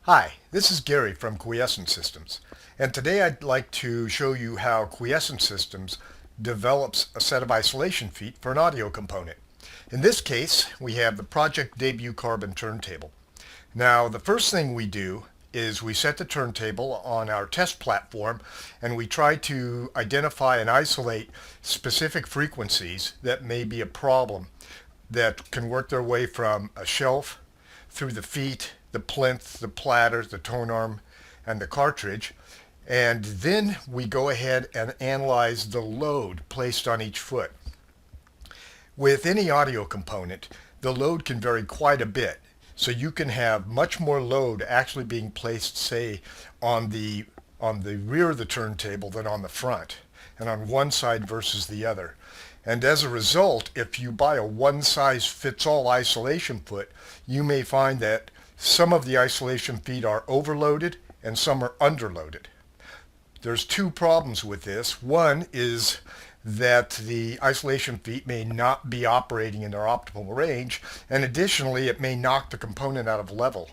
Hi, this is Gary from Quiescent Systems, and today I'd like to show you how Quiescent Systems develops a set of isolation feet for an audio component. In this case, we have the Project Debut Carbon turntable. Now, the first thing we do is we set the turntable on our test platform and we try to identify and isolate specific frequencies that may be a problem that can work their way from a shelf through the feet, the plinth, the platter, the tone arm, and the cartridge. And then we go ahead and analyze the load placed on each foot. With any audio component, the load can vary quite a bit. So you can have much more load actually being placed, say, on the rear of the turntable than on the front, and on one side versus the other. And as a result, if you buy a one-size-fits-all isolation foot, you may find that some of the isolation feet are overloaded and some are underloaded. There's two problems with this. One is that the isolation feet may not be operating in their optimal range, and additionally, it may knock the component out of level.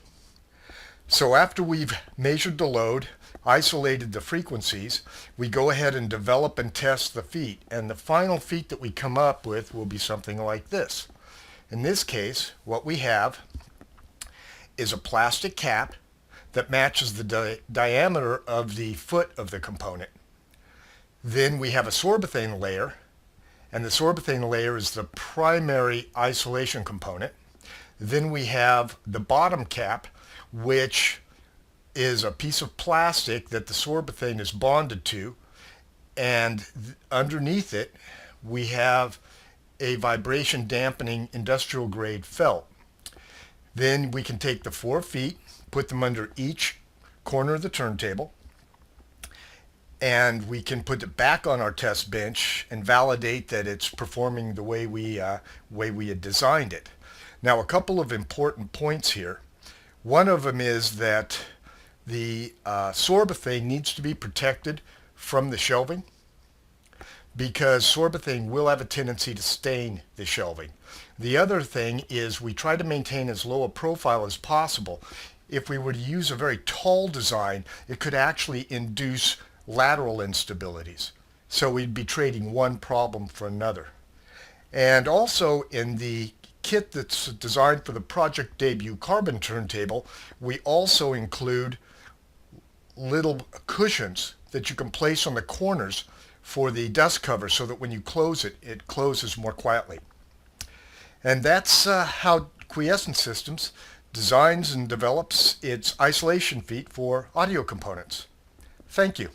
So after we've measured the load, isolated the frequencies, we go ahead and develop and test the feet, and the final feet that we come up with will be something like this. In this case, what we have is a plastic cap that matches the diameter of the foot of the component. Then we have a sorbethane layer, and the sorbethane layer is the primary isolation component. Then we have the bottom cap, which is a piece of plastic that the sorbethane is bonded to, and underneath it we have a vibration dampening industrial grade felt. Then we can take the 4 feet, put them under each corner of the turntable, and we can put it back on our test bench and validate that it's performing the way we had designed it. Now, a couple of important points here. One of them is that the sorbethane needs to be protected from the shelving, because sorbethane will have a tendency to stain the shelving. The other thing is we try to maintain as low a profile as possible. If we were to use a very tall design, it could actually induce lateral instabilities. So we'd be trading one problem for another. And also in the kit that's designed for the Project Debut Carbon turntable, we also include little cushions that you can place on the corners for the dust cover so that when you close it, it closes more quietly. And that's how Quiescent Systems designs and develops its isolation feet for audio components. Thank you.